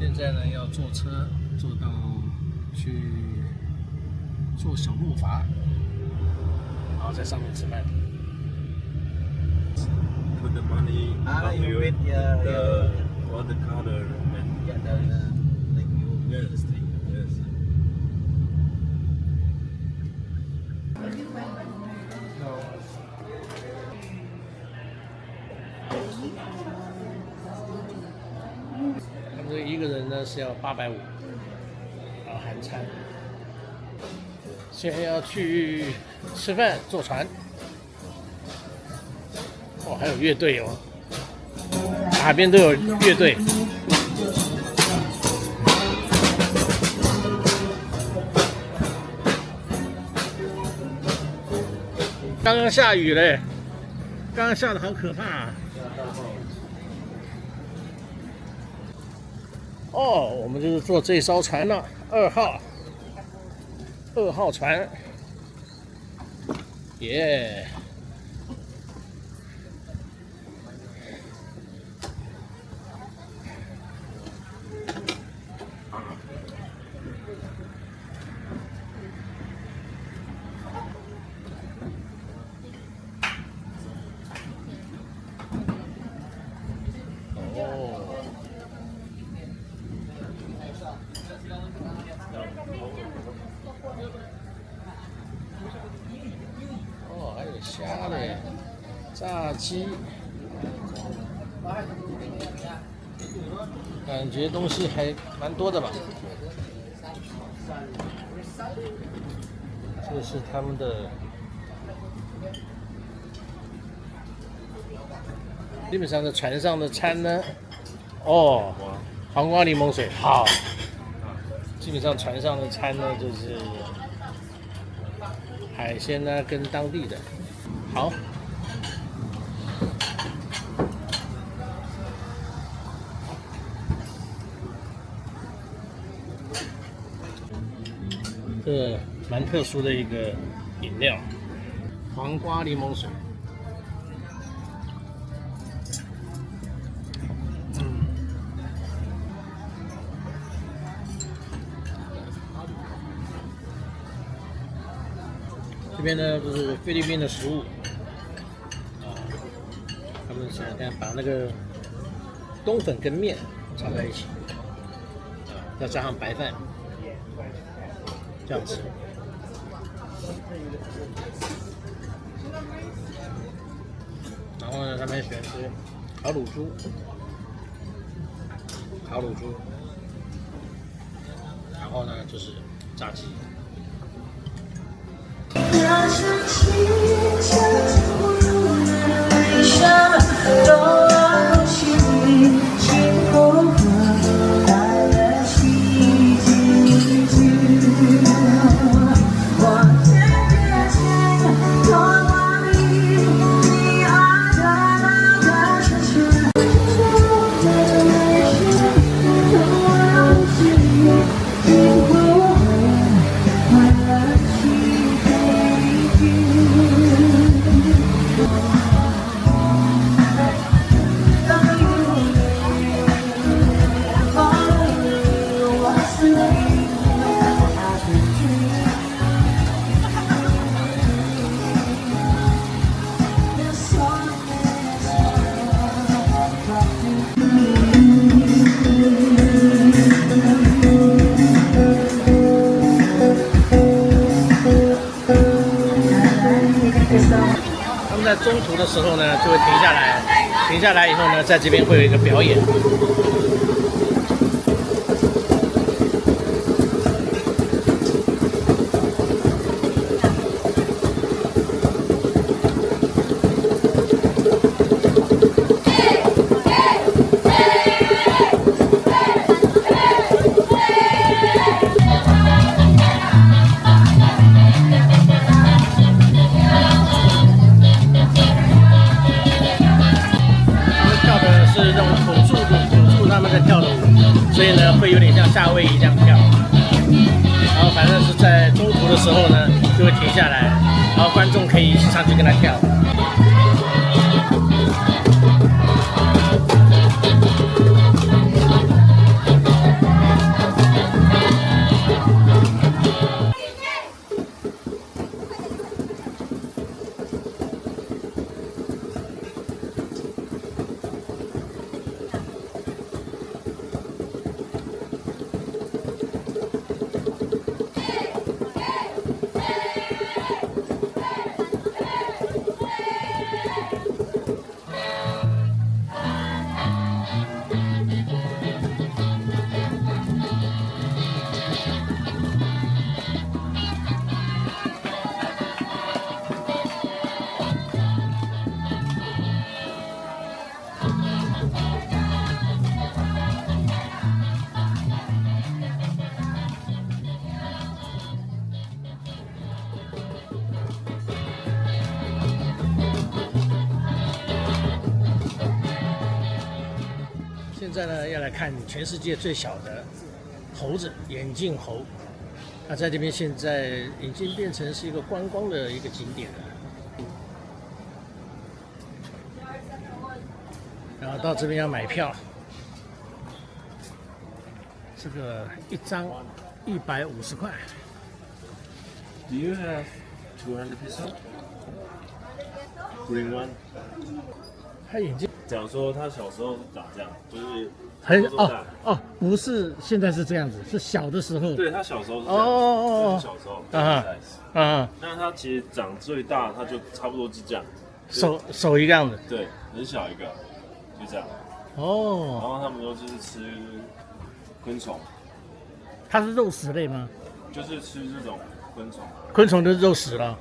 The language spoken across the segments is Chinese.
现在呢要坐车坐到去坐小木筏，然后在上面吃饭。Put the money you wait, for the counter and like you yes, yes. 他们这一个人呢是要850，然后含餐。现在要去吃饭，坐船。哦，还有乐队哦，海边都有乐队。刚刚下雨嘞，刚刚下的好可怕啊！哦，我们就是坐这艘船了，2号船，耶！哦，还有虾嘞，炸鸡，感觉东西还蛮多的吧。这是他们的，基本上的船上的餐呢，哦，黄瓜柠檬水，好。基本上船上的餐呢，就是海鲜呢跟当地的，好。这蛮特殊的一个饮料，黄瓜柠檬水。这边呢就是菲律宾的食物，他们想看把那个冬粉跟面炒在一起，再加上白饭，这样吃。然后呢，他们还喜欢吃烤乳猪，然后呢就是炸鸡。那声轻悄吐露的微笑，都让心里幸福带来奇迹。我天边天，多望你，你爱的那个城市，的微笑，都让心里幸福快乐起。他们在中途的时候呢，就会停下来，停下来以后呢，在这边会有一个表演。所以呢，会有点像夏威夷这样跳，然后反正是在中途的时候呢，就会停下来，然后观众可以一起上去跟他跳。现在呢，要来看全世界最小的猴子——眼镜猴。那在这边现在已经变成是一个观光的一个景点了。然后到这边要买票，这个一张150块。Do you have 200 pesos? Bring one. 他眼睛讲说他小时候是长这样，就是很差不多大不是现在是这样子，是小的时候。对他小时候是这样，哦这是小时候啊啊，那他其实长最大，他就差不多是这样，手一个样子。对，很小一个，就这样。然哦，后他们都是吃昆虫，它是肉食类吗？就是吃这种昆虫。昆虫的肉食了。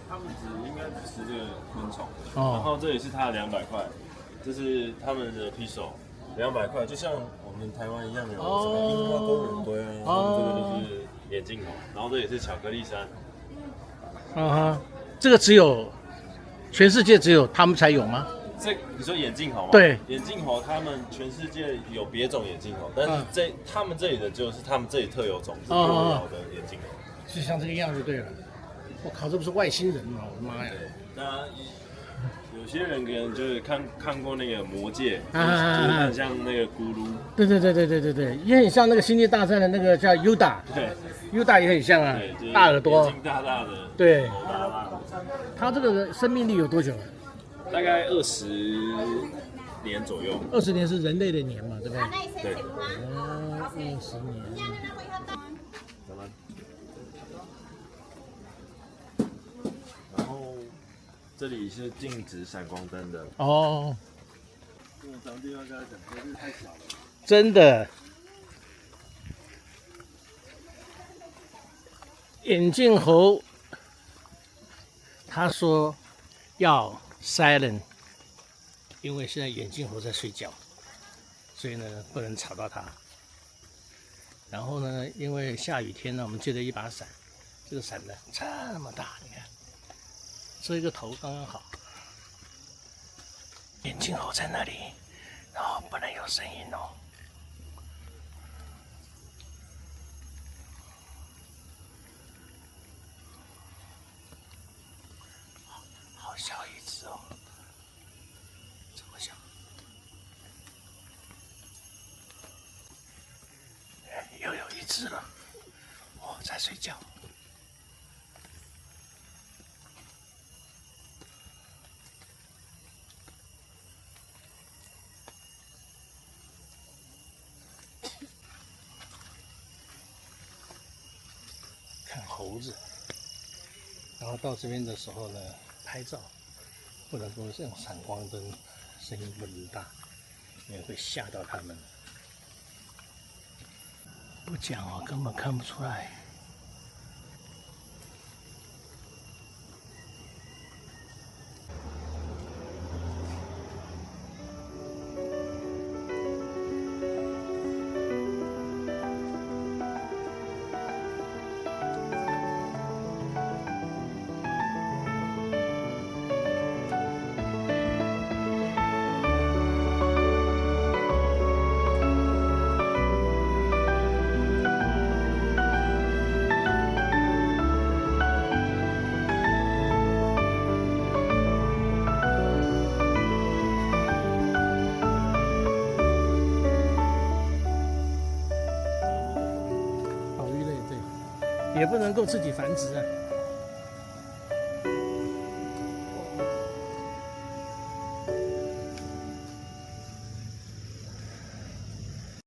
他们应该只吃这个昆虫。哦然后这也是他的200块，这是他们的披手，200块，就像我们台湾一样有什么樱花工人龟啊，他们这个都是眼镜猴，然后这也是巧克力山。这个全世界只有他们才有吗？这你说眼镜猴吗？对，眼镜猴他们全世界有别种眼镜猴，但是他们这里的就是他们这里特有种，是多毛的眼镜猴，就像这个样就对了。我靠，这不是外星人吗？我的妈呀！那有些人可能就是看过那个《魔戒》，啊就是很像那个咕噜。对，也很像那个《星际大战》的那个叫 Yoda 也很像啊对，就是，大耳朵眼睛大大的，对头大大的，它这个生命力有多久啊？大概20年左右。 20年是人类的年嘛，对不对？对。 20年。然后这里是禁止闪光灯的。哦，我常地方跟他讲，这是太小了。真的。眼镜猴，他说要 silent， 因为现在眼镜猴在睡觉，所以呢不能吵到他。然后呢，因为下雨天呢，我们借了一把伞，这个伞呢这么大，你看，这一个头刚刚好。眼镜猴在那里，然后不能有声音哦。好小一只哦，这么小。又有一只了，在睡觉。看猴子，然后到这边的时候呢，拍照不能够用闪光灯，声音不能大，因为会吓到他们。不讲哦，根本看不出来。也不能够自己繁殖啊。